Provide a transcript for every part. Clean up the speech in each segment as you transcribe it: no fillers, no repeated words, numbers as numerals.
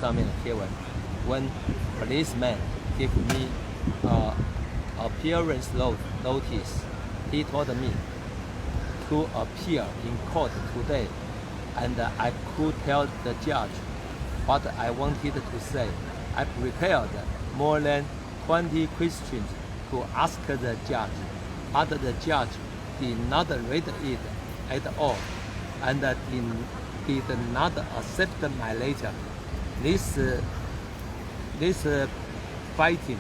上面的贴文。When policeman gave me appearance notice, he told me to appear in court today, and I could tell the judge what I wanted to say. I prepared more than 20 questions to ask the judge, but the judge did not read it at all and did not accept my letter. This fighting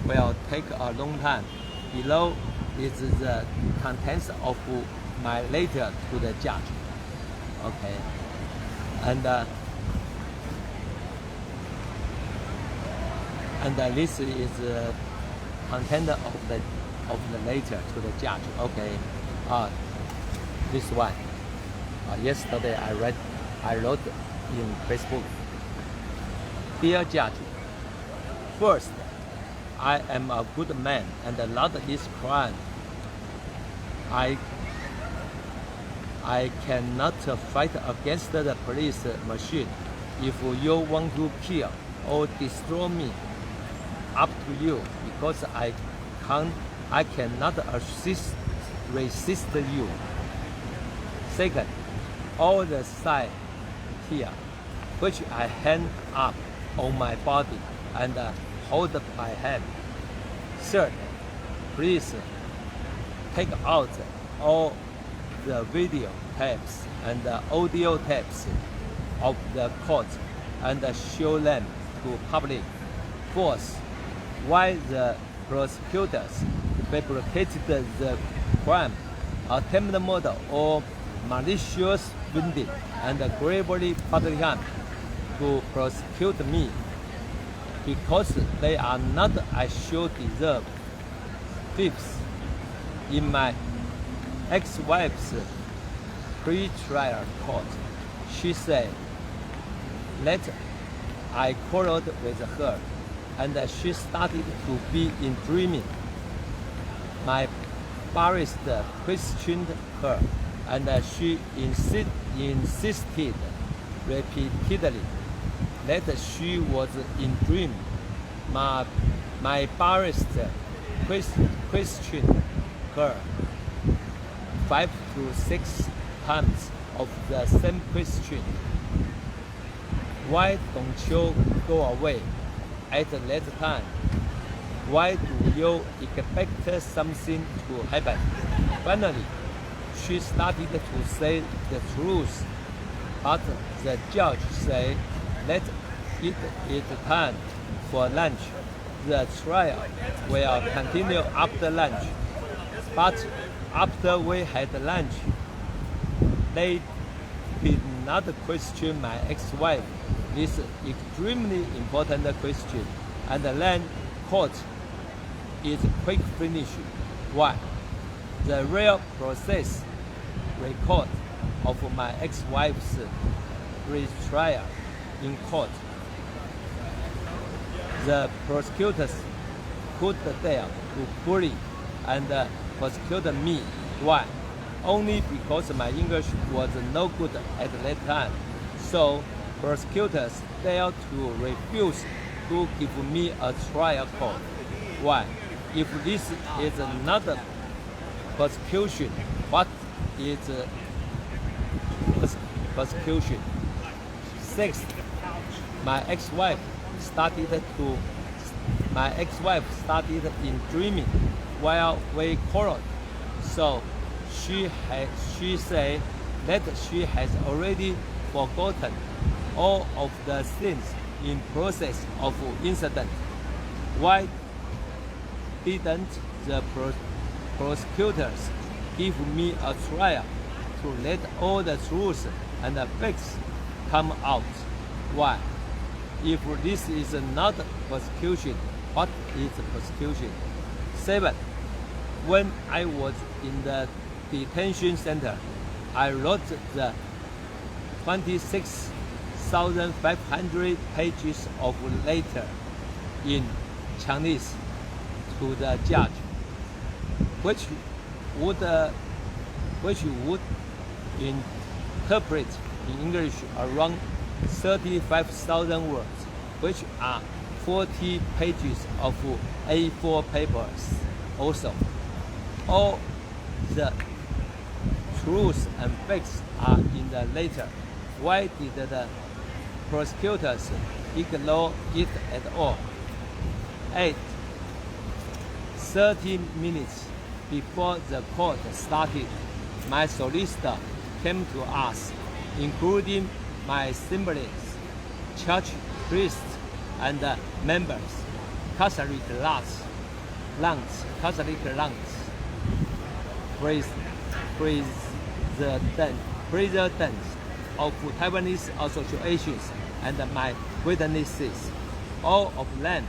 will take a long time. Below is the contents of my letter to the judge. Okay, and this is the content of the letter to the judge. Okay, this one. Yesterday I wrote in Facebook. Dear Judge, first, I am a good man and not this crime. I cannot fight against the police machine. If you want to kill or destroy me, up to you, because I cannot resist you. Second, all the signs here, which I hang up on my body and hold by hand. Third, please take out all the video tapes and audio tapes of the court and show them to public. Fourth, why the prosecutors fabricated the crime, attempted murder or malicious wounding and gravely bodily harm to prosecute me, because they are not as sure deserve. Fifth, in my ex-wife's pre-trial court, she said that I quarreled with her and she started to be in dreaming. My barrister questioned her and she insisted repeatedly that she was in dream. My barrister questioned her 5 to 6 times of the same question. Why don't you go away at that time? Why do you expect something to happen? Finally, she started to say the truth, but the judge said that it is time for lunch. The trial will continue after lunch. But after we had lunch, they did not question my ex-wife this extremely important question, and then court is quick finish. Why? The real process record of my ex-wife's retrial in court. The prosecutors could dare to bully and prosecute me. Why? Only because my English was no good at that time. So prosecutors dared to refuse to give me a trial court. Why? If this is not persecution, what is persecution? Sixth, my ex-wife started in dreaming while we quarreled. So she said that she has already forgotten all of the things in process of incident. Why didn't the prosecutors give me a trial to let all the truth and the facts come out? Why? If this is not persecution, what is persecution? 7. When I was in the detention center, I wrote the 26,500 pages of letter in Chinese to the judge, which would interpret in English around 35,000 words, which are 40 pages of A4 papers. Also, all the truth and facts are in the letter. Why did the prosecutors ignore it at all? 8. 30 minutes before the court started, my solicitor came to us, including my siblings, church priests, and members, Catholic nuns, presidents of Taiwanese associations, and my witnesses, all of them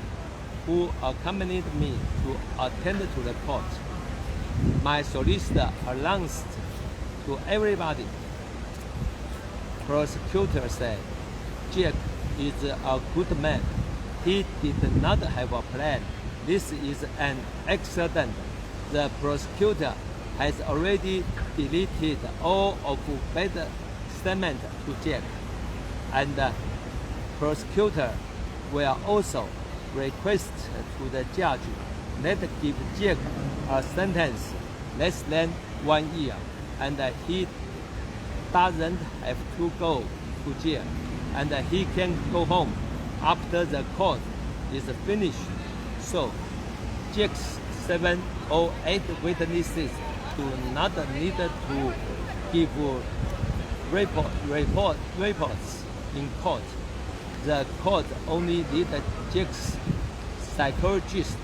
who accompanied me to attend to the court. My solicitor announced to everybody. Prosecutor said, Jack is a good man. He did not have a plan. This is an accident. The prosecutor has already deleted all of bad statement to Jack, and the prosecutor will also request to the judge that give Jack a sentence less than 1 year, and he doesn't have to go to jail, and he can go home after the court is finished. So, Jack's 7 or 8 witnesses do not need to give reports in court. The court only needs Jack's psychologist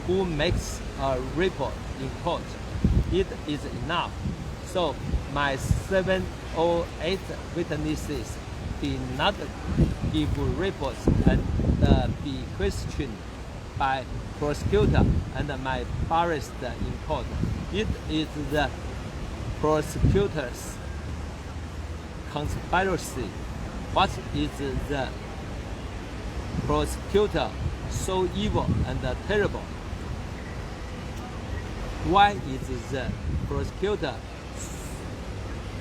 who makes a report in court. It is enough. So my 7 or 8 witnesses did not give reports and be questioned by prosecutor and my barrister in court. It is the prosecutor's conspiracy. What is the prosecutor so evil and terrible? Why is the prosecutor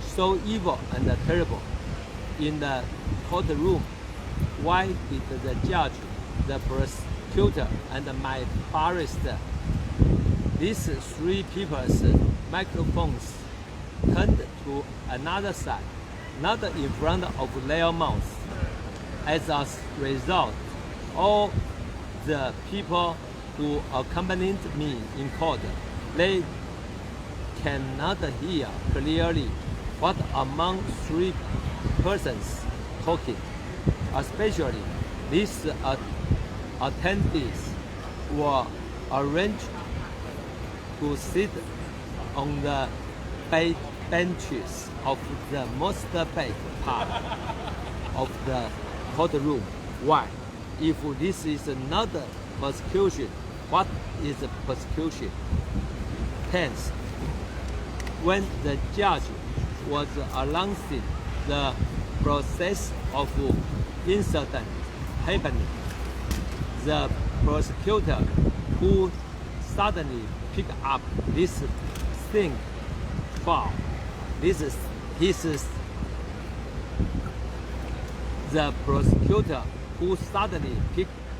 so evil and terrible? In the courtroom, why did the judge, the prosecutor, and my barrister, these 3 people's microphones turned to another side, not in front of their mouths? As a result, all the people who accompanied me in court, they cannot hear clearly what among 3 persons talking. Especially these attendees were arranged to sit on the benches of the most back part of the courtroom. Why? If this is not persecution, what is persecution? 10th, when the judge was announcing the process of incident happening, the prosecutor who suddenly picked up this thing file. The prosecutor who suddenly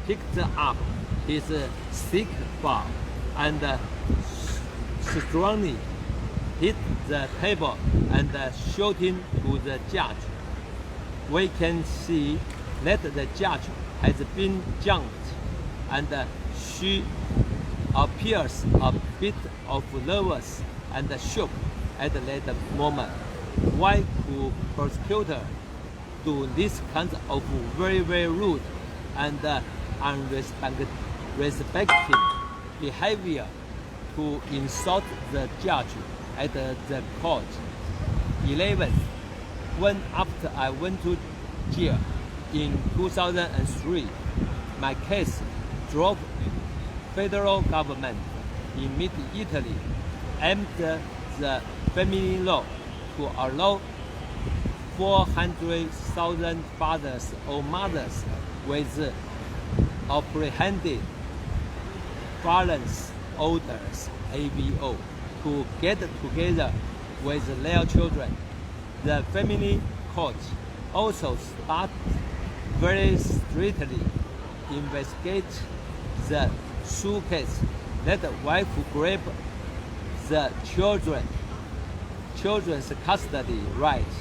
picked up his stick file and strongly hit the table and shouting to the judge. We can see that the judge has been jumped and she appears a bit of nervous and shook at that moment. Why could prosecutor do this kind of very, very rude and unrespecting behavior to insult the judge at the court? 11. When after I went to jail in 2003, my case drove federal government immediately aimed the family law to allow 400,000 fathers or mothers with apprehended violence orders (AVO) to get together with their children. The family court also very strictly investigate the suitcase. Let the wife grab the children's custody rights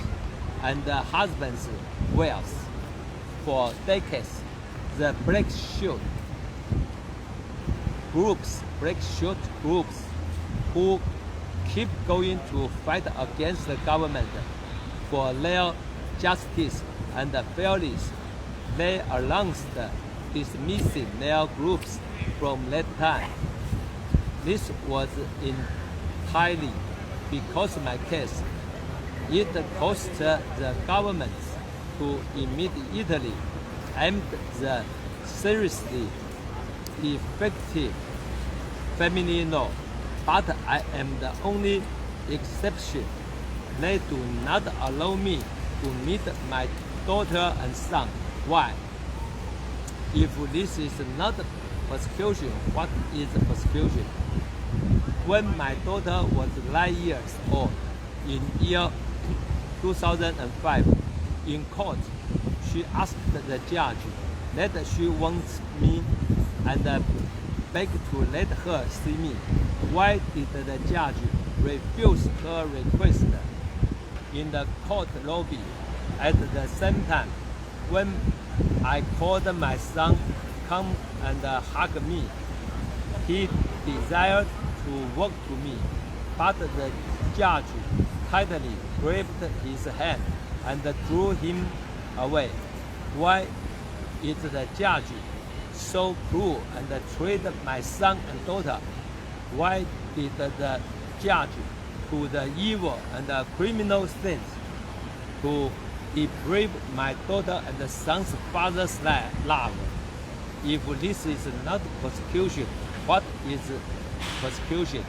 and the husband's wealth. For decades, the black shirt groups who keep going to fight against the government for their justice and fairness, they announced dismissing their groups from that time. This was entirely because of my case. It caused the government to immediately end the seriously effective family law, but I am the only exception. They do not allow me to meet my daughter and son. Why? If this is not persecution, what is persecution? When my daughter was 9 years old in year 2005, in court, she asked the judge that she wants me and begged to let her see me. Why did the judge refuse her request? In the court lobby, at the same time, when I called my son come and hug me, he desired to walk to me, but the judge tightly gripped his hand and drew him away. Why is the judge so cruel and treat my son and daughter? Why did the judge do the evil and the criminal things to deprive my daughter and the son's father's love? If this is not persecution, what is persecution?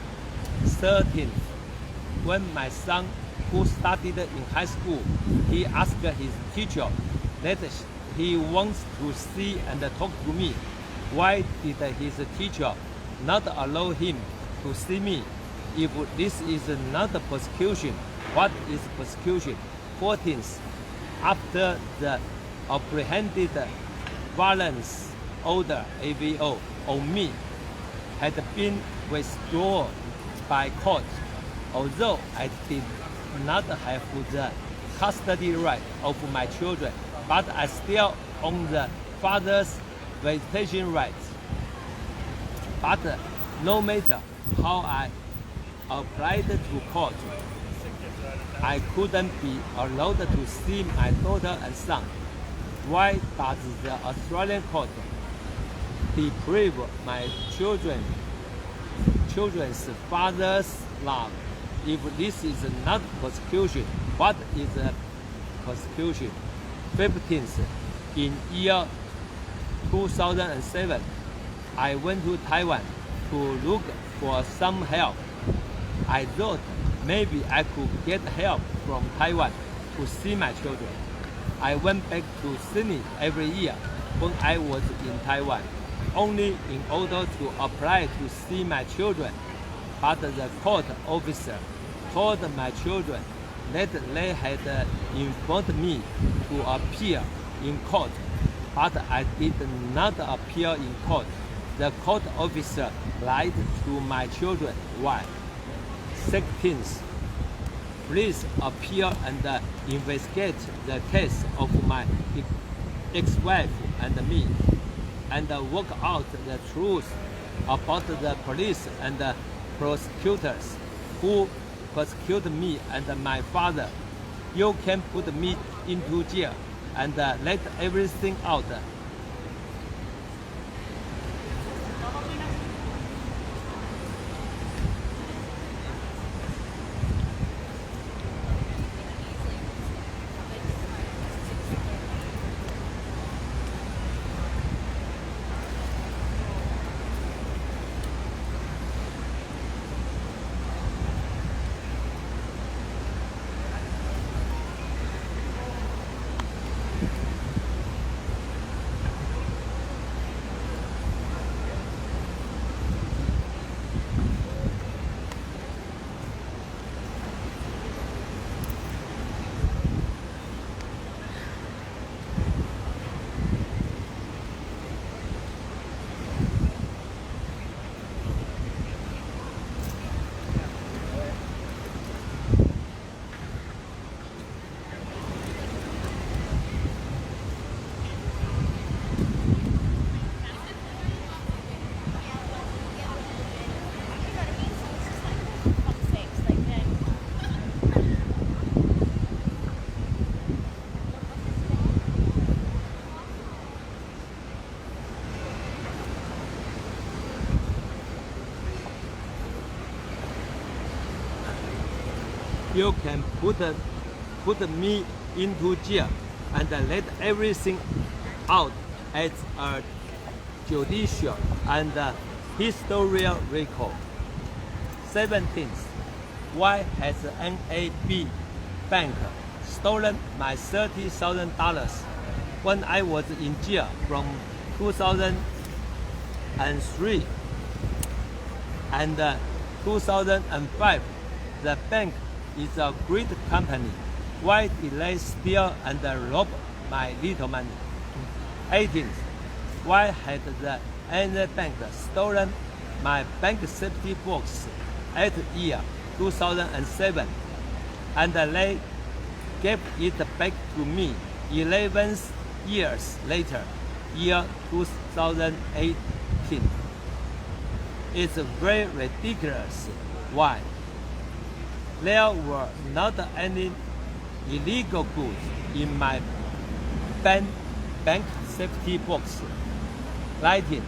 13. When my son, who studied in high school, he asked his teacher that he wants to see and talk to me. Why did his teacher not allow him to see me? If this is not persecution, what is persecution? 14. After the apprehended violence order (AVO) on me had been withdrawn by court, although I did not have the custody right of my children, but I still own the father's visitation rights. But no matter how I applied to court, I couldn't be allowed to see my daughter and son. Why does the Australian court deprive my children's father's love? If this is not persecution, what is persecution? 15th, in year 2007, I went to Taiwan to look for some help. I thought maybe I could get help from Taiwan to see my children. I went back to Sydney every year when I was in Taiwan, only in order to apply to see my children. But the court officer told my children that they had informed me to appear in court, but I did not appear in court. The court officer lied to my children. Why? 16th, please appear and investigate the case of my ex-wife and me, and work out the truth about the police and the prosecutors who persecuted me and my father. You can put me into jail and let everything out. you can put me into jail and let everything out as a judicial and historical record. 17th, why has NAB Bank stolen my $30,000 when I was in jail from 2003 and 2005? The bank is a great company. Why did they steal and rob my little money? 18th, why had the NAB Bank stolen my bank safety box at year 2007 and they gave it back to me 11 years later, year 2018? It's very ridiculous. Why? There were not any illegal goods in my bank safety box. 19th,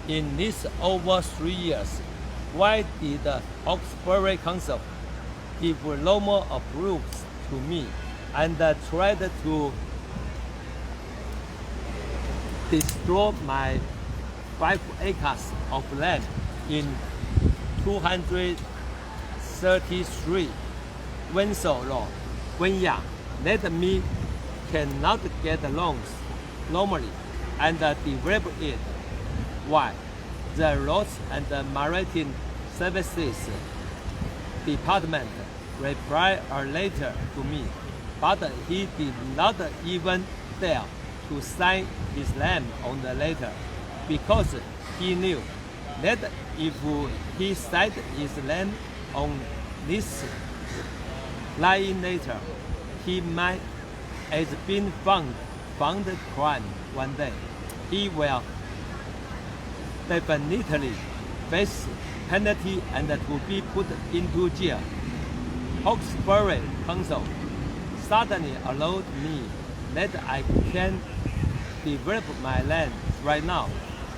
in this over 3 years, why did the Hawkesbury Council give normal approves to me and tried to destroy my 5 acres of land in 233 Windsor Road, Wynyard? Let me cannot get loans normally and develop it. Why? The Roads and Maritime Services Department replied a letter to me, but he did not even dare to sign his name on the letter because he knew that if he signed his name on this lying letter, he might have been found crime one day. He will definitely face penalty and to be put into jail. Hawkesbury Council suddenly allowed me that I can develop my land right now,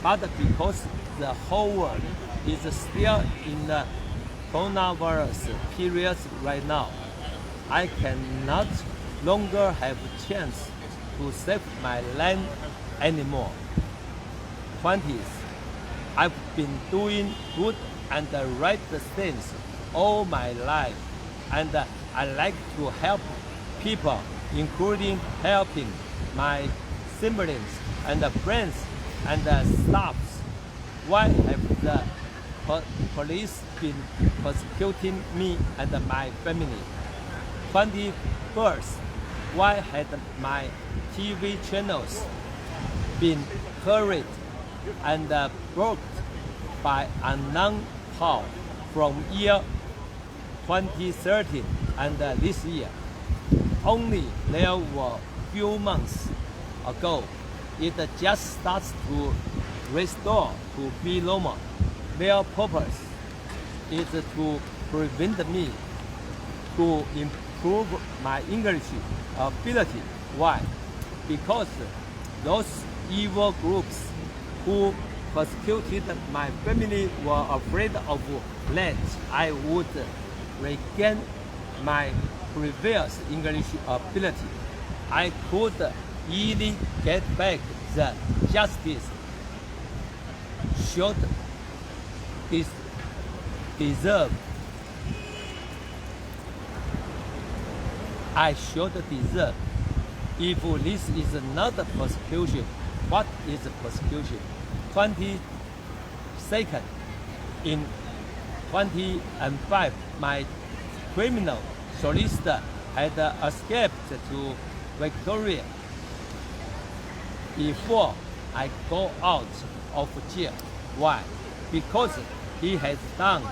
but because the whole world is still in the coronavirus period right now, I cannot longer have a chance to save my land anymore. 20th, I've been doing good and the right things all my life, and I like to help people, including helping my siblings and friends and staffs. Why have the police been persecuting me and my family? 21st, why had my TV channels been carried and blocked by unknown power from year 2013 and this year? Only there were few months ago, it just starts to restore to be normal. Their purpose is to prevent me to improve my English ability. Why? Because those evil groups who persecuted my family were afraid of that I would regain my previous English ability. I could easily get back the justice should deserve. I should deserve. If this is not persecution, what is persecution? 22nd, in 2005, my criminal solicitor had escaped to Victoria before I go out of jail. Why? Because he has done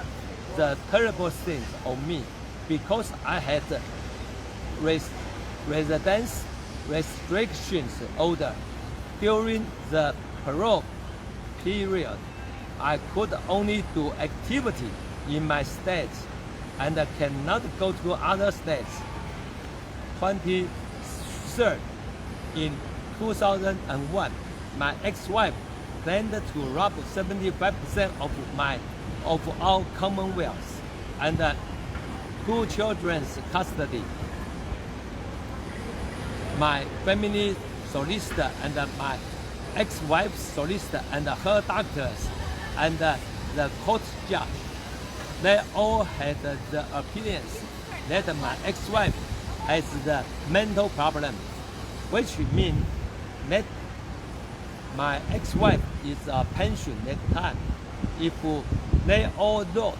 the terrible things on me. Because I had residence restrictions order during the parole period. I could only do activity in my state and cannot go to other states. 23rd, in 2001, my ex-wife planned to rob 75% of my of our commonwealth and 2 children's custody. My family solicitor and my ex-wife's solicitor and her doctors and the court judge, they all had the opinions that my ex-wife has the mental problem, which means that my ex-wife is a pension that time. If they all thought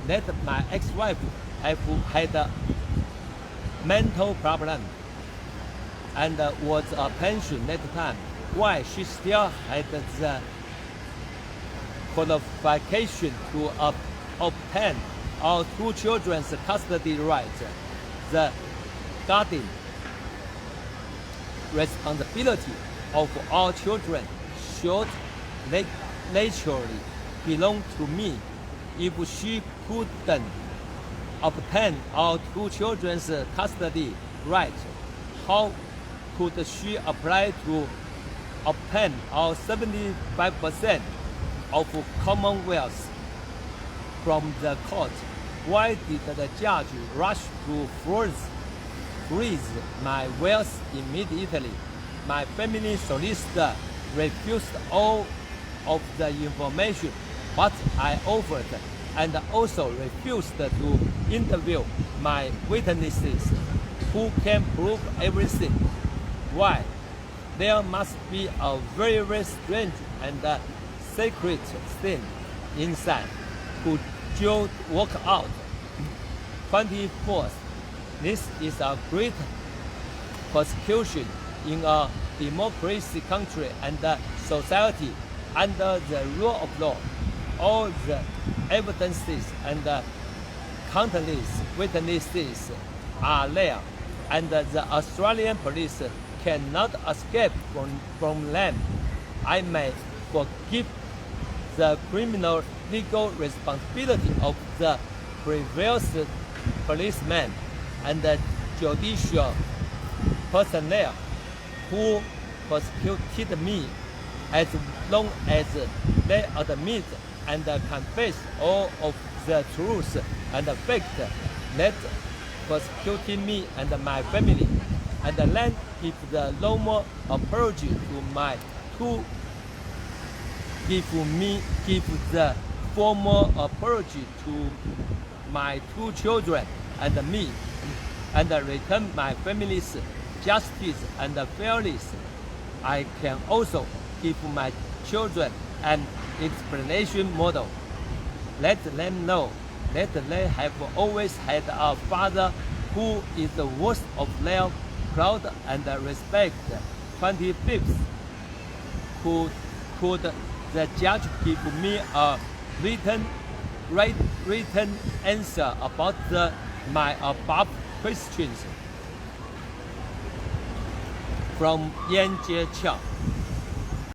that my ex-wife had a mental problem and was a pension that time, why she still had the qualification to obtain our 2 children's custody rights, the guardian responsibility of our children should naturally belong to me. If she couldn't obtain our 2 children's custody rights, how could she apply to obtain our 75% of Commonwealth from the court? Why did the judge rush to freeze my wealth immediately? My family solicitor refused all of the information what I offered and also refused to interview my witnesses who can prove everything. Why? There must be a very, very strange and secret thing inside. Could you work out? 24th, this is a great persecution in a democracy country and society under the rule of law. All the evidences and countless witnesses are there, and the Australian police cannot escape from them. I may forgive the criminal legal responsibility of the previous policemen and the judicial personnel who persecuted me, as long as they admit and confess all of the truth and the fact that persecuted me and my family, and then give the normal apology to my 2 give the formal apology to my 2 children and me, and return my family's justice and fairness. I can also give my children an explanation model. Let them know that they have always had a father who is the worst of their proud and respect. 25th, could the judge give me a written answer about my above questions? From Yan Jie Qiao.